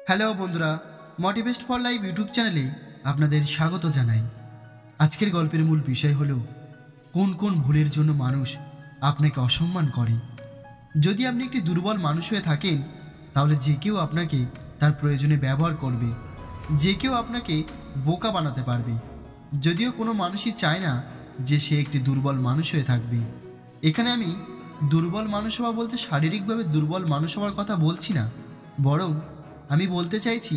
Hello বন্ধুরা, মোটিভেস্ট for life YouTube চ্যানেলে আপনাদের স্বাগত জানাই। আজকের গল্পের মূল বিষয় হলো কোন কোন ভুলের জন্য মানুষ আপনাকে অসম্মান করে। যদি আপনি একটি দুর্বল মানুষ হয়ে থাকেন, তাহলে যে কেউ আপনাকে তার প্রয়োজনে ব্যবহার করবে, যে কেউ আপনাকে বোকা বানাতে পারবে। যদিও কোনো মানুষই চায় না যে সে একটি দুর্বল মানুষ হয়ে থাকবে। এখানে আমি দুর্বল মানুষ হওয়া বলতে শারীরিকভাবে দুর্বল মানুষ হওয়ার কথা বলছি না, বরং আমি বলতে চাইছি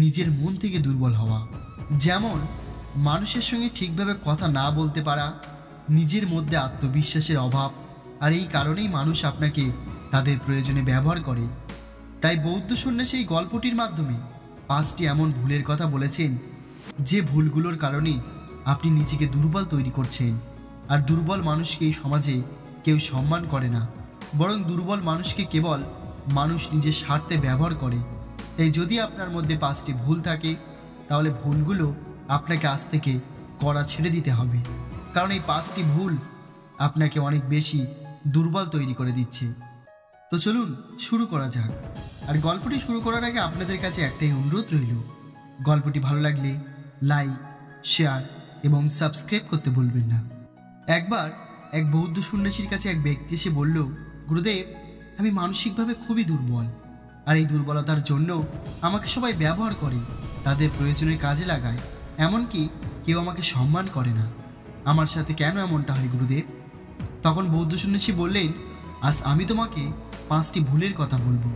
নিজের মন থেকে দুর্বল হওয়া। যেমন মানুষের সঙ্গে ঠিকভাবে কথা না বলতে পারা, নিজের মধ্যে আত্মবিশ্বাসের অভাব, আর এই কারণেই মানুষ আপনাকে তাদের প্রয়োজনে ব্যবহার করে। তাই বৌদ্ধ সন্ন্যাসী এই গল্পটির মাধ্যমে 5টি এমন ভুলের কথা বলেছেন যে ভুলগুলোর কারণে আপনি নিজেকে দুর্বল তৈরি করছেন। আর দুর্বল মানুষকে এই সমাজে কেউ সম্মান করে না, বরং দুর্বল মানুষকে কেবল মানুষ নিজের স্বার্থে ব্যবহার করে। তাই যদি আপনার মধ্যে 5টি ভুল থাকে, তাহলে ভুলগুলো আপনাকে আজ থেকে করা ছেড়ে দিতে হবে, কারণ এই 5টি ভুল আপনাকে অনেক বেশি দুর্বল তৈরি করে দিচ্ছে। তো চলুন শুরু করা যাক। আর গল্পটি শুরু করার আগে আপনাদের কাছে একটাই অনুরোধ রইল, গল্পটি ভালো লাগলে লাইক, শেয়ার এবং সাবস্ক্রাইব করতে ভুলবেন না। একবার এক বৌদ্ধ সন্ন্যাসীর কাছে এক ব্যক্তি এসে বলল, গুরুদেব, আমি মানসিকভাবে খুবই দুর্বল, আর এই দুর্বলতার জন্য আমাকে সবাই ব্যবহার করে, তাদের প্রয়োজনের কাজে লাগায়, এমনকি কেউ আমাকে সম্মান করে না। আমার সাথে কেন এমনটা হয় গুরুদেব? তখন বৌদ্ধ সন্ন্যাসী বললেন, আজ আমি তোমাকে 5টি ভুলের কথা বলবো।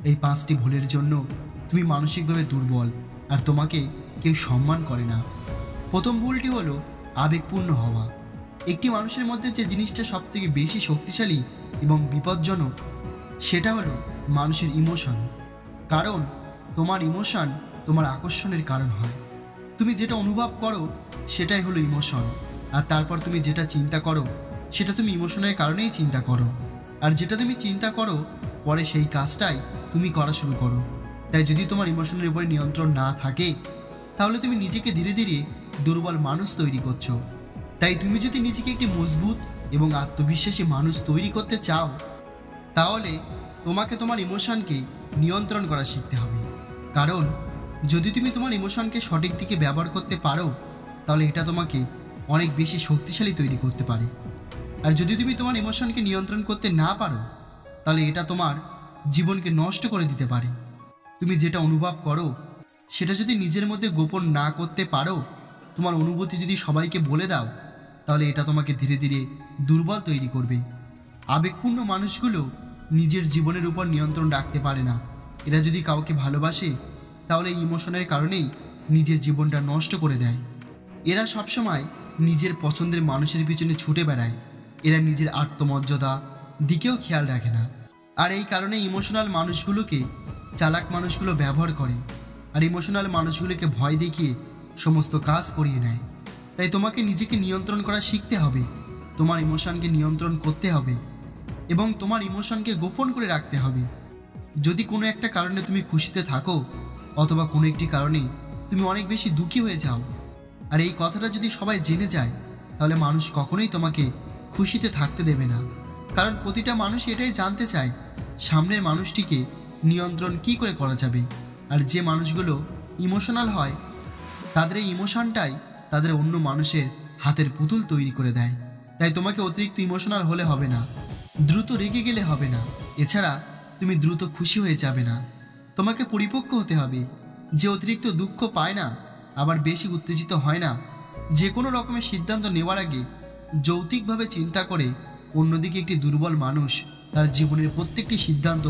এই 5টি ভুলের জন্য তুমি মানসিকভাবে দুর্বল, আর তোমাকে কেউ সম্মান করে না। প্রথম ভুলটি হলো আবেগপূর্ণ হওয়া। একটি মানুষের মধ্যে যে জিনিসটা সবথেকে বেশি শক্তিশালী এবং বিপজ্জনক, সেটা হলো মানুষের ইমোশন। কারণ তোমার ইমোশন তোমার আকর্ষণের কারণ হয়। তুমি যেটা অনুভব করো সেটাই হলো ইমোশন, আর তারপর তুমি যেটা চিন্তা করো সেটা তুমি ইমোশনের কারণেই চিন্তা করো, আর যেটা তুমি চিন্তা করো পরে সেই কাজটাই তুমি করা শুরু করো। তাই যদি তোমার ইমোশনের উপরে নিয়ন্ত্রণ না থাকে, তাহলে তুমি নিজেকে ধীরে ধীরে দুর্বল মানুষ তৈরি করছো। তাই তুমি যদি নিজেকে একটি মজবুত এবং আত্মবিশ্বাসী মানুষ তৈরি করতে চাও, তাহলে তোমাকে তোমার ইমোশনকে নিয়ন্ত্রণ করা শিখতে হবে। কারণ যদি তুমি তোমার ইমোশনকে সঠিক দিকে ব্যবহার করতে পারো, তাহলে এটা তোমাকে অনেক বেশি শক্তিশালী তৈরি করতে পারে। আর যদি তুমি তোমার ইমোশনকে নিয়ন্ত্রণ করতে না পারো, তাহলে এটা তোমার জীবনকে নষ্ট করে দিতে পারে। তুমি যেটা অনুভব করো সেটা যদি নিজের মধ্যে গোপন না করতে পারো, তোমার অনুভূতি যদি সবাইকে বলে দাও, তাহলে এটা তোমাকে ধীরে ধীরে দুর্বল তৈরি করবে। আবেগপূর্ণ মানুষগুলো নিজের জীবনের উপর নিয়ন্ত্রণ রাখতে পারে না। এরা যদি কাউকে ভালোবাসে, তাহলে এই ইমোশনের কারণেই নিজের জীবনটা নষ্ট করে দেয়। এরা সবসময় নিজের পছন্দের মানুষের পিছনে ছুটে বেড়ায়। এরা নিজের আত্মমর্যাদা দিকেও খেয়াল রাখে না। আর এই কারণে ইমোশনাল মানুষগুলোকে চালাক মানুষগুলো ব্যবহার করে, আর ইমোশনাল মানুষগুলোকে ভয় দেখিয়ে সমস্ত কাজ করিয়ে নেয়। তাই তোমাকে নিজেকে নিয়ন্ত্রণ করা শিখতে হবে, তোমার ইমোশনকে নিয়ন্ত্রণ করতে হবে এবং তোমার ইমোশনকে গোপন করে রাখতে হবে। যদি কোনো একটা কারণে তুমি খুশিতে থাকো, অথবা কোনো একটি কারণে তুমি অনেক বেশি দুঃখী হয়ে যাও, আর এই কথাটা যদি সবাই জেনে যায়, তাহলে মানুষ কখনোই তোমাকে খুশিতে থাকতে দেবে না। কারণ প্রতিটা মানুষ এটাই জানতে চায় সামনের মানুষটিকে নিয়ন্ত্রণ কী করে করা যাবে। আর যে মানুষগুলো ইমোশনাল হয়, তাদের এই ইমোশনটাই তাদের অন্য মানুষের হাতের পুতুল তৈরি করে দেয়। তাই তোমাকে অতিরিক্ত ইমোশনাল হলে হবে না, দ্রুত রেগে গেলে হবে না, এছাড়া তুমি দ্রুত খুশি হয়ে যাবে না। তোমাকে পরিপক্ক হতে হবে। যে অতিরিক্ত দুঃখ পায় না, আবার বেশি উত্তেজিত হয় না, যে কোনো রকমের সিদ্ধান্ত নেওয়ার আগে যৌক্তিকভাবে চিন্তা করে। অন্যদিকে একটি দুর্বল মানুষ তার জীবনের প্রত্যেকটি সিদ্ধান্ত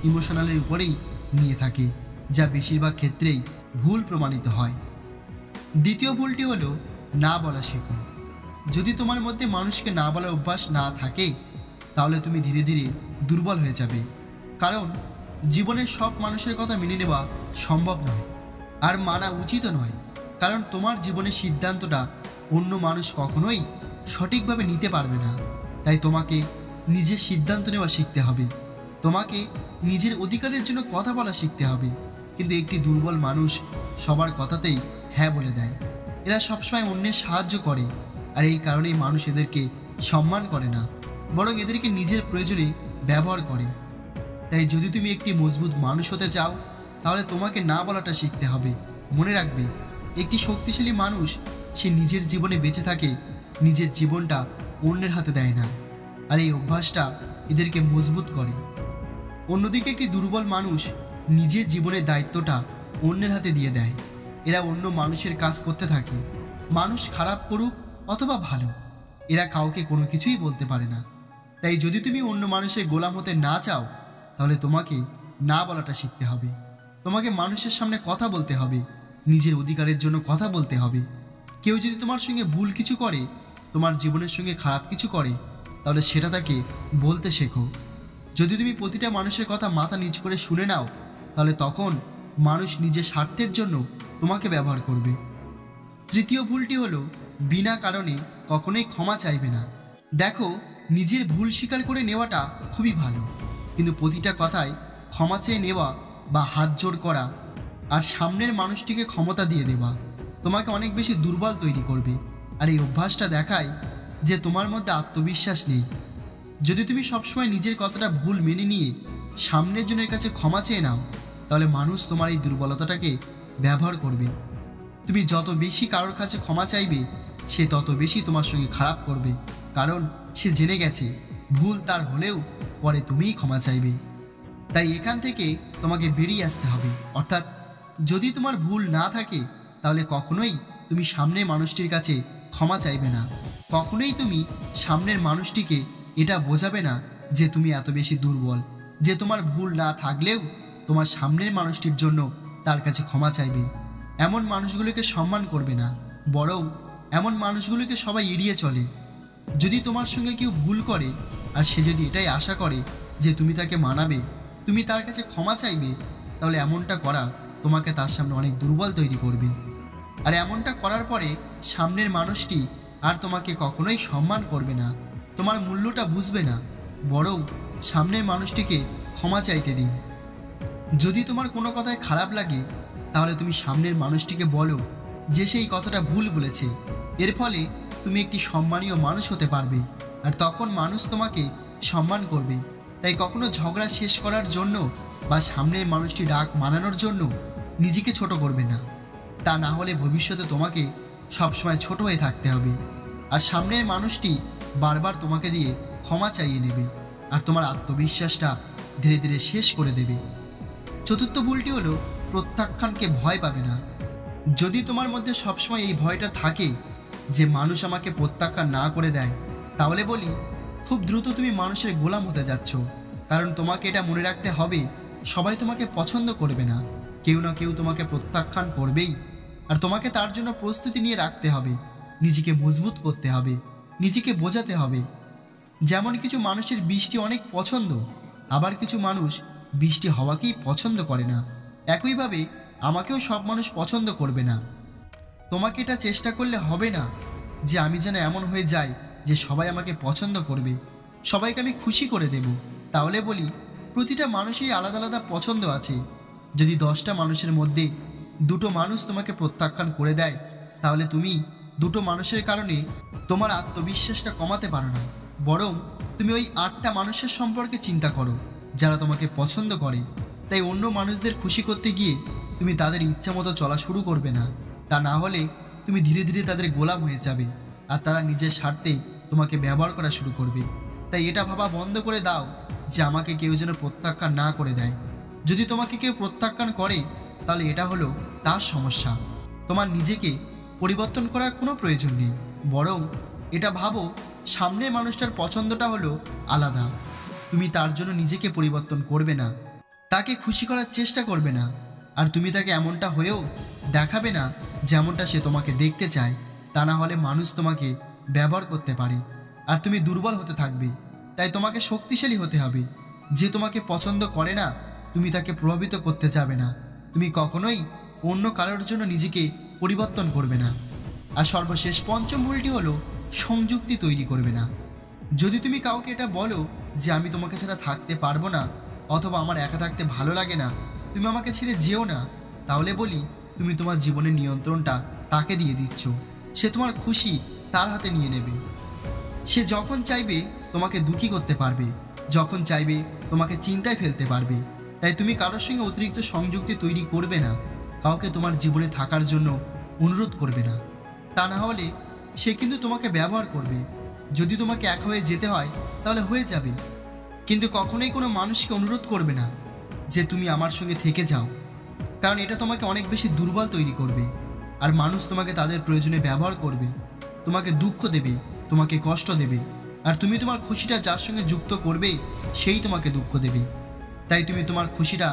ইমোশনালের উপরেই নিয়ে থাকে, যা বেশিরভাগ ক্ষেত্রেই ভুল প্রমাণিত হয়। দ্বিতীয় ভুলটি হলো না বলা শেখো। যদি তোমার মধ্যে মানুষকে না বলার অভ্যাস না থাকে, তাহলে তুমি ধীরে ধীরে দুর্বল হয়ে যাবে। কারণ জীবনের সব মানুষের কথা মেনে নেওয়া সম্ভব নয়, আর মানা উচিতও নয়। কারণ তোমার জীবনের সিদ্ধান্তটা অন্য মানুষ কখনোই সঠিকভাবে নিতে পারবে না। তাই তোমাকে নিজের সিদ্ধান্ত নেওয়া শিখতে হবে, তোমাকে নিজের অধিকারের জন্য কথা বলা শিখতে হবে। কিন্তু একটি দুর্বল মানুষ সবার কথাতেই হ্যাঁ বলে দেয়। এরা সবসময় অন্যের সাহায্য করে, আর এই কারণেই মানুষ এদেরকে সম্মান করে না, বরং এদেরকে নিজের প্রয়োজনে ব্যবহার করে। তাই যদি তুমি একটি মজবুত মানুষ হতে চাও, তাহলে তোমাকে না বলাটা শিখতে হবে। মনে রাখবে, একটি শক্তিশালী মানুষ সে নিজের জীবনে বেঁচে থাকে, নিজের জীবনটা অন্যের হাতে দেয় না। আর এই অভ্যাসটা এদেরকে মজবুত করে। অন্যদিকে একটি দুর্বল মানুষ নিজের জীবনের দায়িত্বটা অন্যের হাতে দিয়ে দেয়। এরা অন্য মানুষের কাজ করতে থাকে, মানুষ খারাপ করুক অথবা ভালো, এরা কাউকে কোনো কিছুই বলতে পারে না। তাই যদি তুমি অন্য মানুষের গোলাম হতে না চাও, তাহলে তোমাকে না বলাটা শিখতে হবে। তোমাকে মানুষের সামনে কথা বলতে হবে, নিজের অধিকারের জন্য কথা বলতে হবে। কেউ যদি তোমার সঙ্গে ভুল কিছু করে, তোমার জীবনের সঙ্গে খারাপ কিছু করে, তাহলে সেটা তাকে বলতে শেখো। যদি তুমি প্রতিটা মানুষের কথা মাথা নিচ করে শুনে নাও, তাহলে তখন মানুষ নিজের স্বার্থের জন্য তোমাকে ব্যবহার করবে। তৃতীয় ভুলটি হলো বিনা কারণে কখনোই ক্ষমা চাইবে না। দেখো, নিজের ভুল স্বীকার করে নেওয়াটা খুবই ভালো, কিন্তু প্রতিটা কথায় ক্ষমা চেয়ে নেওয়া বা হাত জোড় করা আর সামনের মানুষটিকে ক্ষমতা দিয়ে দেওয়া তোমাকে অনেক বেশি দুর্বল তৈরি করবে। আর এই অভ্যাসটা দেখায় যে তোমার মধ্যে আত্মবিশ্বাস নেই। যদি তুমি সবসময় নিজের কতটা ভুল মেনে নিয়ে সামনের জনের কাছে ক্ষমা চেয়ে নাও, তাহলে মানুষ তোমার এই দুর্বলতাটাকে ব্যবহার করবে। তুমি যত বেশি কারোর কাছে ক্ষমা চাইবে, সে তত বেশি তোমার সঙ্গে খারাপ করবে, কারণ সে জেনে গেছে ভুল তার হলেও পরে তুমিই ক্ষমা চাইবে। তাই এখান থেকে তোমাকে বেরিয়ে আসতে হবে। অর্থাৎ যদি তোমার ভুল না থাকে, তাহলে কখনোই তুমি সামনের মানুষটির কাছে ক্ষমা চাইবে না। কখনোই তুমি সামনের মানুষটিকে এটা বোঝাবে না যে তুমি এত বেশি দুর্বল, যে তোমার ভুল না থাকলেও তোমার সামনের মানুষটির জন্য তার কাছে ক্ষমা চাইবে। এমন মানুষগুলোকে সম্মান করবে না, বরং এমন মানুষগুলোকে সবাই এড়িয়ে চলে। যদি তোমার সঙ্গে কেউ ভুল করে আর সে যদি এটাই আশা করে যে তুমি তাকে মানাবে, তুমি তার কাছে ক্ষমা চাইবে, তাহলে এমনটা করা তোমাকে তার সামনে অনেক দুর্বল তৈরি করবে। আর এমনটা করার পরে সামনের মানুষটি আর তোমাকে কখনোই সম্মান করবে না, তোমার মূল্যটা বুঝবে না। বরং সামনের মানুষটিকে ক্ষমা চাইতে দিন। যদি তোমার কোনো কথায় খারাপ লাগে, তাহলে তুমি সামনের মানুষটিকে বলো যে সেই কথাটা ভুল বলেছে। এর ফলে তুমি একটি সম্মানীয় মানুষ হতে পারবে, আর তখন মানুষ তোমাকে সম্মান করবে। তাই কখনো ঝগড়া শেষ করার জন্য বা সামনের মানুষটি ডাক মানানোর জন্য নিজেকে ছোট করবে না। তা না হলে ভবিষ্যতে তোমাকে সবসময় ছোট হয়ে থাকতে হবে, আর সামনের মানুষটি বারবার তোমাকে দিয়ে ক্ষমা চাইয়ে নেবে, আর তোমার আত্মবিশ্বাসটা ধীরে ধীরে শেষ করে দেবে। চতুর্থ ভুলটি হলো প্রত্যাখ্যানকে ভয় পাবে না। যদি তোমার মধ্যে সবসময় এই ভয়টা থাকে যে মানুষ আমাকে প্রত্যাখ্যান না করে দেয়, তাহলে বলি খুব দ্রুত তুমি মানুষের গোলাম হতে যাচ্ছ। কারণ তোমাকে এটা মনে রাখতে হবে, সবাই তোমাকে পছন্দ করবে না, কেউ না কেউ তোমাকে প্রত্যাখ্যান করবেই। আর তোমাকে তার জন্য প্রস্তুতি নিয়ে রাখতে হবে, নিজেকে মজবুত করতে হবে, নিজেকে বোঝাতে হবে। যেমন কিছু মানুষের বৃষ্টি অনেক পছন্দ, আবার কিছু মানুষ বৃষ্টি হওয়াকেই পছন্দ করে না। একইভাবে আমাকেও সব মানুষ পছন্দ করবে না। তোমাকে এটা চেষ্টা করলে হবে না যে আমি যেন এমন হয়ে যাই যে সবাই আমাকে পছন্দ করবে, সবাইকে আমি খুশি করে দেব। তাহলে বলি প্রতিটা মানুষই আলাদা আলাদা পছন্দ আছে। যদি 10টা মানুষের মধ্যে 2টো মানুষ তোমাকে প্রত্যাখ্যান করে দেয়, তাহলে তুমি 2টো মানুষের কারণে তোমার আত্মবিশ্বাসটা কমাতে পারো না, বরং তুমি ওই 8টা মানুষের সম্পর্কে চিন্তা করো যারা তোমাকে পছন্দ করে। তাই অন্য মানুষদের খুশি করতে গিয়ে তুমি তাদের ইচ্ছা মতো চলা শুরু করবে না। তা না হলে তুমি ধীরে ধীরে তাদের গোলাম হয়ে যাবে, আর তারা নিজের স্বার্থে তোমাকে ব্যবহার করা শুরু করবে। তাই এটা ভাবা বন্ধ করে দাও যে আমাকে কেউ যেন প্রত্যাখ্যান না করে দেয়। যদি তোমাকে কেউ প্রত্যাখ্যান করে, তাহলে এটা হলো তার সমস্যা, তোমার নিজেকে পরিবর্তন করার কোনো প্রয়োজন নেই। বরং এটা ভাবো সামনের মানুষটার পছন্দটা হলো আলাদা, তুমি তার জন্য নিজেকে পরিবর্তন করবে না, তাকে খুশি করার চেষ্টা করবে না, আর তুমি তাকে এমনটা হয়েও দেখাবে না যেমনটা সে তোমাকে দেখতে চায়। তা না হলে মানুষ তোমাকে ব্যবহার করতে পারে, আর তুমি দুর্বল হতে থাকবে। তাই তোমাকে শক্তিশালী হতে হবে। যে তোমাকে পছন্দ করে না, তুমি তাকে প্রভাবিত করতে যাবে না। তুমি কখনোই অন্য কারোর জন্য নিজেকে পরিবর্তন করবে না। আর সর্বশেষ পঞ্চম ভুলটি হলো সংযুক্তি তৈরি করবে না। যদি তুমি কাউকে এটা বলো যে আমি তোমাকে ছাড়া থাকতে পারবো না, অথবা আমার একা থাকতে ভালো লাগে না, তুমি আমাকে ছেড়ে যেও না, তাহলে বলি তুমি তোমার জীবনের নিয়ন্ত্রণটা তাকে দিয়ে দিচ্ছ। সে তোমার খুশি তার হাতে নিয়ে নেবে। সে যখন চাইবে তোমাকে দুঃখী করতে পারবে, যখন চাইবে তোমাকে চিন্তায় ফেলতে পারবে। তাই তুমি কারোর সঙ্গে অতিরিক্ত সংযুক্তি তৈরি করবে না, কাউকে তোমার জীবনে থাকার জন্য অনুরোধ করবে না। তা না হলে সে কিন্তু তোমাকে ব্যবহার করবে। যদি তোমাকে এক হয়ে যেতে হয় তাহলে হয়ে যাবে, কিন্তু কখনোই কোনো মানুষকে অনুরোধ করবে না যে তুমি আমার সঙ্গে থেকে যাও, কারণ এটা তোমাকে অনেক বেশি দুর্বল তৈরি করবে। আর মানুষ তোমাকে তাদের প্রয়োজনে ব্যবহার করবে, তোমাকে দুঃখ দেবে, তোমাকে কষ্ট দেবে, আর তুমি তোমার খুশিটা যার সঙ্গে যুক্ত করবে সেই তোমাকে দুঃখ দেবে। তাই তুমি তোমার খুশিটা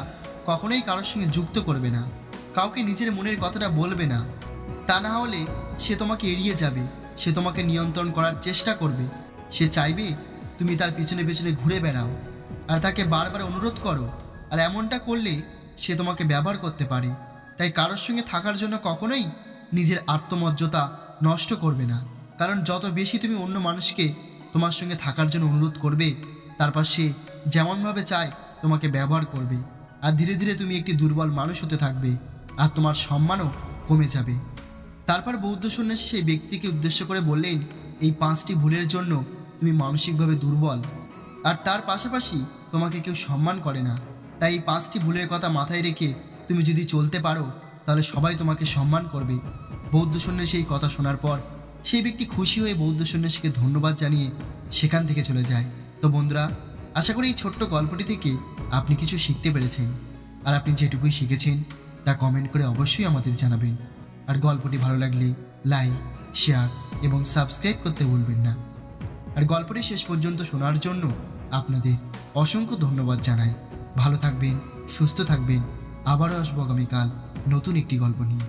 কখনোই কারোর সঙ্গে যুক্ত করবে না, কাউকে নিজের মনের কথাটা বলবে না। তা না হলে সে তোমাকে এড়িয়ে যাবে, সে তোমাকে নিয়ন্ত্রণ করার চেষ্টা করবে। সে চাইবে তুমি তার পিছনে পিছনে ঘুরে বেড়াও আর তাকে বারবার অনুরোধ করো, আর এমনটা করলে সে তোমাকে ব্যবহার করতে পারে। তাই কারোর সঙ্গে থাকার জন্য কখনোই নিজের আত্মমর্যাদা নষ্ট করবে না, কারণ যত বেশি তুমি অন্য মানুষকে তোমার সঙ্গে থাকার জন্য অনুরোধ করবে, তারপর সে যেমনভাবে চায় তোমাকে ব্যবহার করবে, আর ধীরে ধীরে তুমি একটি দুর্বল মানুষ হতে থাকবে, আর তোমার সম্মানও কমে যাবে। তারপর বৌদ্ধ সন্ন্যাসী সেই ব্যক্তিকে উদ্দেশ্য করে বললেন, এই 5টি ভুলের জন্য তুমি মানসিকভাবে দুর্বল, আর তার পাশাপাশি তোমাকে কেউ সম্মান করে না। তাই এই 5টি ভুলের কথা মাথায় রেখে তুমি যদি চলতে পারো তাহলে সবাই তোমাকে সম্মান করবে। বৌদ্ধ সন্ন্যাসী এই কথা শোনার পর সেই ব্যক্তি খুশি হয়ে বৌদ্ধ সন্ন্যাসীকে ধন্যবাদ জানিয়ে সেখান থেকে চলে যায়। তো বন্ধুরা, আশা করি এই ছোট্ট গল্পটি থেকে আপনি কিছু শিখতে পেরেছেন, আর আপনি যেটুকুই শিখেছেন তা কমেন্ট করে অবশ্যই আমাদের জানাবেন। আর গল্পটি ভালো লাগলে লাইক, শেয়ার এবং সাবস্ক্রাইব করতে ভুলবেন না। আর গল্পটি শেষ পর্যন্ত শোনার জন্য আপনাদের অসংখ্য ধন্যবাদ জানাই। ভালো থাকবেন, সুস্থ থাকবেন। আবারও আসবো আগামীকাল নতুন একটি গল্প নিয়ে।